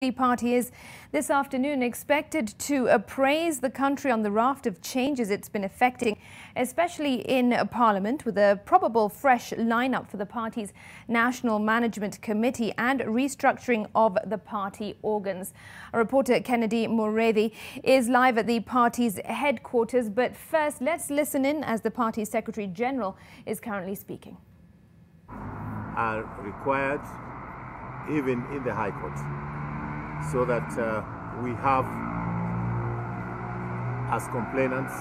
The party is this afternoon expected to appraise the country on the raft of changes it's been effecting, especially in Parliament, with a probable fresh lineup for the party's National Management Committee and restructuring of the party organs. Our reporter Kennedy Mureithi is live at the party's headquarters, but first let's listen in as the party's Secretary General is currently speaking. Are required even in the High Court, so that we have, as complainants,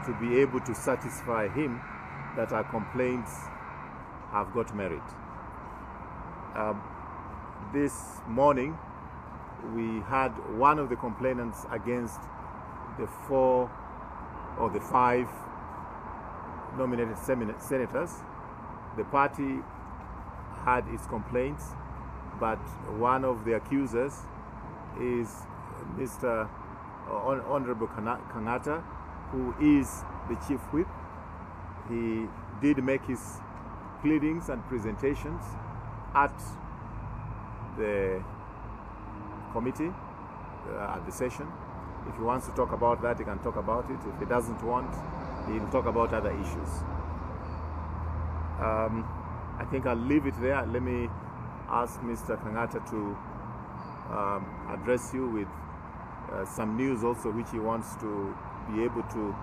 to be able to satisfy him that our complaints have got merit. This morning, we had one of the complainants against the 4 or the 5 nominated senators. The party had its complaints, but one of the accusers is Mr. Honorable Kangata, who is the Chief Whip. He did make his pleadings and presentations at the committee, at the session. If he wants to talk about that, he can talk about it. If he doesn't want, he'll talk about other issues. I think I'll leave it there. Let me ask Mr. Kangata to address you with some news also which he wants to be able to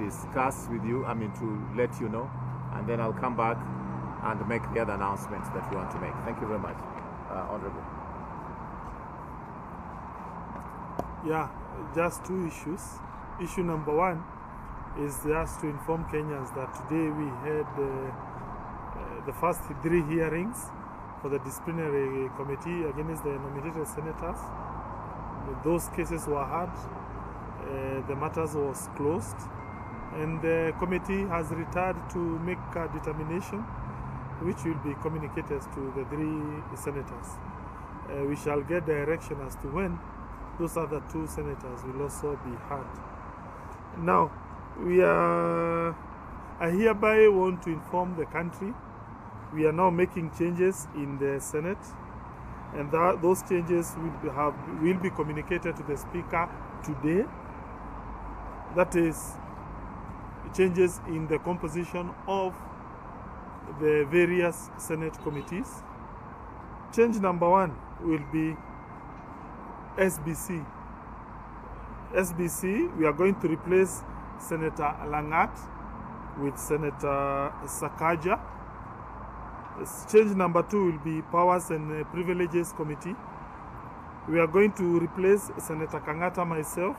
discuss with you, to let you know, and then I'll come back and make the other announcements that we want to make. Thank you very much, Honorable. Yeah, just 2 issues. Issue number 1 is just to inform Kenyans that today we had the first 3 hearings for the disciplinary committee against the nominated senators. Those cases were heard, the matters was closed, and the committee has retired to make a determination which will be communicated to the 3 senators. We shall get direction as to when those other 2 senators will also be heard. Now, I hereby want to inform the country we are now making changes in the Senate, and those changes will be communicated to the Speaker today. That is, changes in the composition of the various Senate committees. Change number 1 will be SBC. SBC, we are going to replace Senator Langat with Senator Sakaja. Change number 2 will be Powers and Privileges Committee. We are going to replace Senator Kangata myself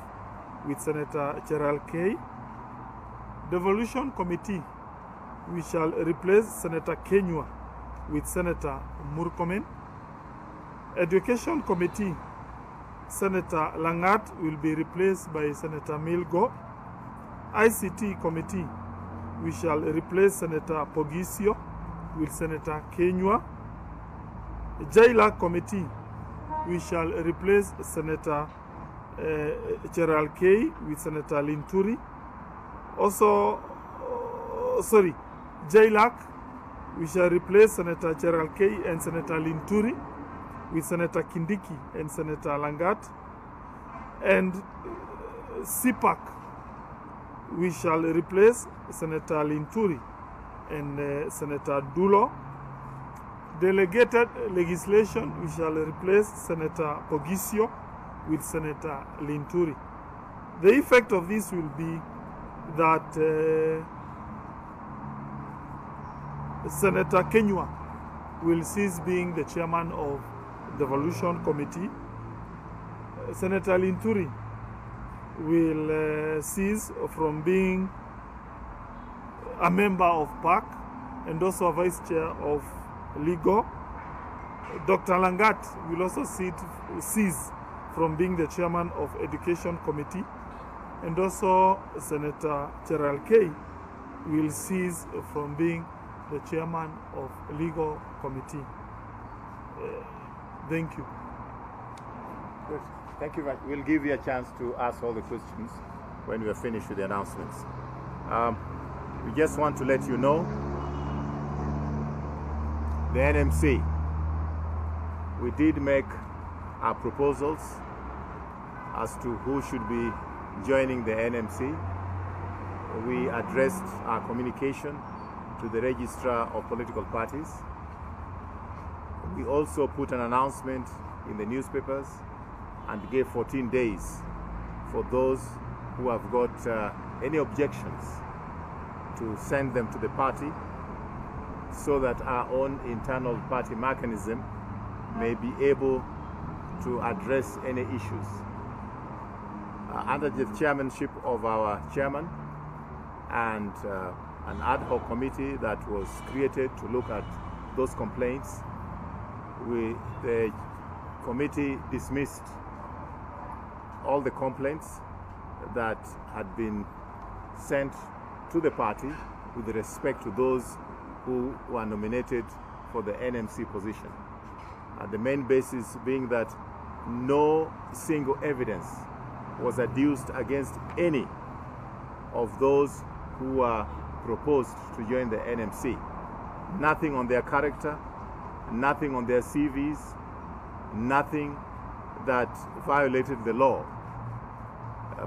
with Senator Gerald Kay. Devolution Committee, we shall replace Senator Kenywa with Senator Murkomen. Education Committee, Senator Langat will be replaced by Senator Milgo. ICT Committee, we shall replace Senator Pogisio with Senator Kenywa. JLAC Committee, we shall replace Senator Gerald Kay with Senator Linturi. JLAC, we shall replace Senator Gerald Kay and Senator Linturi with Senator Kindiki and Senator Langat. And CPAC, we shall replace Senator Linturi and Senator Dulo. Delegated legislation, we shall replace Senator Pogisio with Senator Linturi. The effect of this will be that Senator Kenywa will cease being the chairman of the Devolution Committee. Senator Linturi will cease from being a member of PAC and also a vice chair of Legal. Dr. Langat will also cease from being the chairman of Education Committee, and also Senator Gerald Kay will cease from being the chairman of Legal Committee. Thank you. Good. Thank you very much. We'll give you a chance to ask all the questions when we are finished with the announcements. We just want to let you know the NMC We did make our proposals as to who should be joining the NMC. We addressed our communication to the Registrar of Political Parties. We also put an announcement in the newspapers and gave 14 days for those who have got any objections to send them to the party, so that our own internal party mechanism may be able to address any issues. Under the chairmanship of our chairman and an ad hoc committee that was created to look at those complaints, the committee dismissed all the complaints that had been sent to the party with respect to those who were nominated for the NMC position. The main basis being that no single evidence was adduced against any of those who were proposed to join the NMC. Nothing on their character, nothing on their CVs, nothing that violated the law.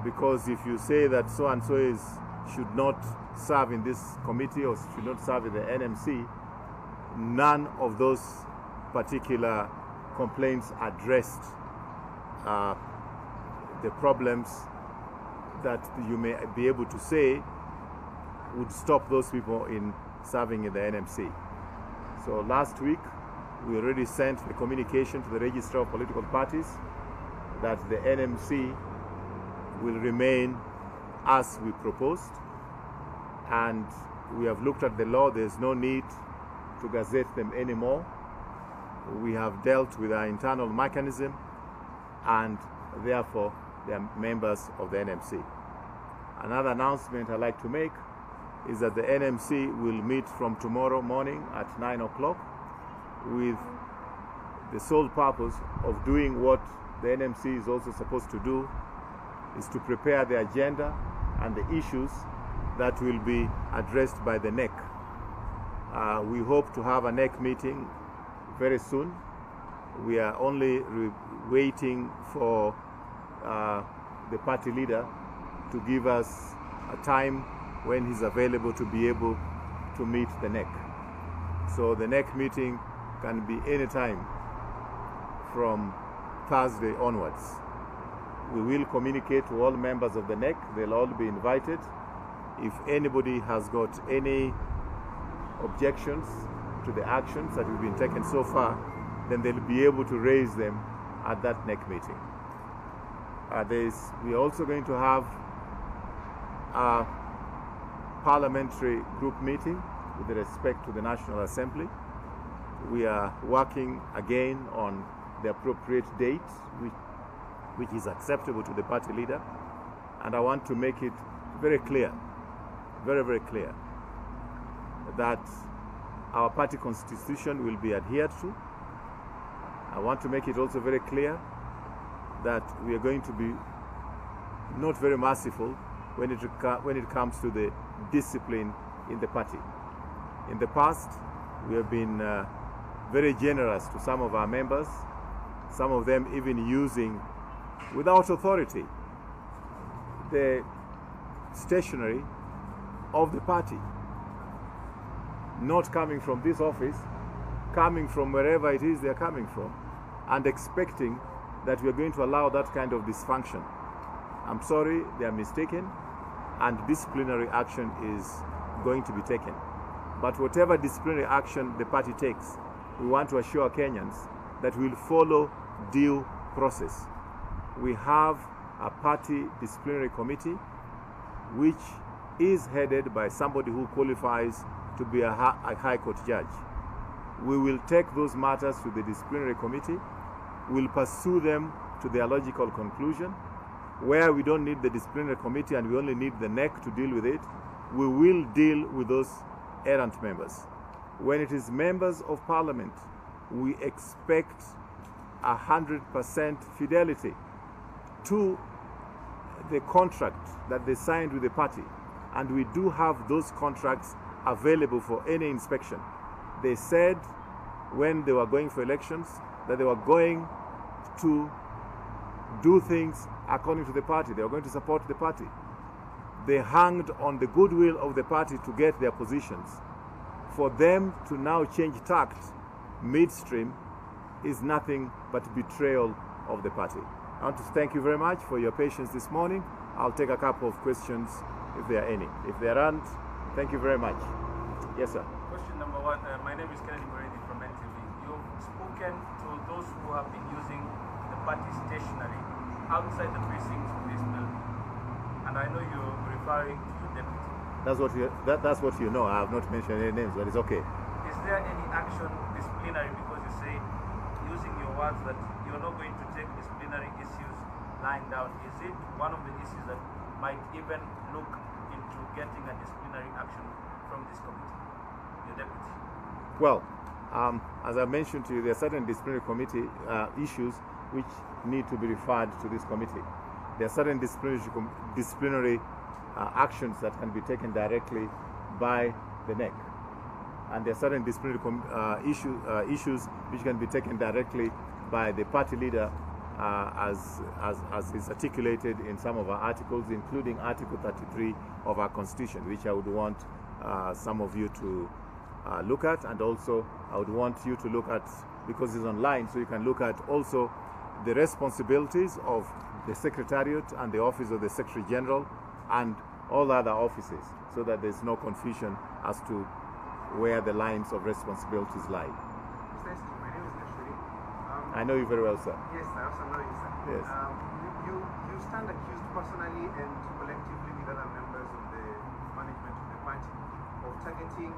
Because if you say that so-and-so should not serve in this committee or should not serve in the NMC, none of those particular complaints addressed the problems that you may be able to say would stop those people in serving in the NMC. So last week, we already sent the communication to the Registrar of Political Parties that the NMC will remain as we proposed, and we have looked at the law. There's no need to gazette them anymore. We have dealt with our internal mechanism, and therefore they are members of the NMC. Another announcement I'd like to make is that the NMC will meet from tomorrow morning at 9 o'clock with the sole purpose of doing what the NMC is also supposed to do, is to prepare the agenda and the issues that will be addressed by the NEC. We hope to have a NEC meeting very soon. We are only waiting for the party leader to give us a time when he's available to be able to meet the NEC. So the NEC meeting can be any time from Thursday onwards. We will communicate to all members of the NEC. They'll all be invited. If anybody has got any objections to the actions that have been taken so far, then they'll be able to raise them at that NEC meeting. We are also going to have a parliamentary group meeting with respect to the National Assembly. We are working again on the appropriate date, which is acceptable to the party leader. And I want to make it very clear, very, very clear, that our party constitution will be adhered to. I want to make it also very clear that we are going to be not very merciful when it comes to the discipline in the party. In the past, we have been very generous to some of our members, some of them even using, without authority, the stationery of the party, not coming from this office, coming from wherever it is they're coming from, and expecting that we're going to allow that kind of dysfunction. I'm sorry, they are mistaken, and disciplinary action is going to be taken. But whatever disciplinary action the party takes, we want to assure Kenyans that we'll follow due process. We have a party disciplinary committee which is headed by somebody who qualifies to be a high court judge. We will take those matters to the disciplinary committee. We'll pursue them to their logical conclusion. Where we don't need the disciplinary committee and we only need the NEC to deal with it, we will deal with those errant members. When it is members of parliament, we expect 100% fidelity to the contract that they signed with the party. And we do have those contracts available for any inspection. They said when they were going for elections that they were going to do things according to the party. They were going to support the party. They hanged on the goodwill of the party to get their positions. For them to now change tact midstream is nothing but betrayal of the party. I want to thank you very much for your patience this morning. I'll take a couple of questions if there are any. If there aren't, thank you very much. Yes, sir. Question number one. My name is Kennedy Moredi from NTV. You've spoken to those who have been using the party stationery outside the precincts of this building. And I know you're referring to your deputy. That's what you know. I have not mentioned any names, but it's okay. Is there any action disciplinary, because you say, using your words, that you're not going to take disciplinary issues lying down? Is it one of the issues that might even look into getting a disciplinary action from this committee, your deputy? Well, as I mentioned to you, there are certain disciplinary committee issues which need to be referred to this committee. There are certain disciplinary actions that can be taken directly by the NEC. And there are certain disciplinary issues which can be taken directly by the party leader as is articulated in some of our articles, including Article 33 of our Constitution, which I would want some of you to look at. And also I would want you to look at, because it's online, so you can look at also the responsibilities of the Secretariat and the Office of the Secretary General and all other offices, so that there's no confusion as to where the lines of responsibilities lie. Mr. SG, my name is Kashuri. I know you very well, sir. Yes, I also know you, sir. Yes. You stand accused personally and collectively with other members of the management of the party of targeting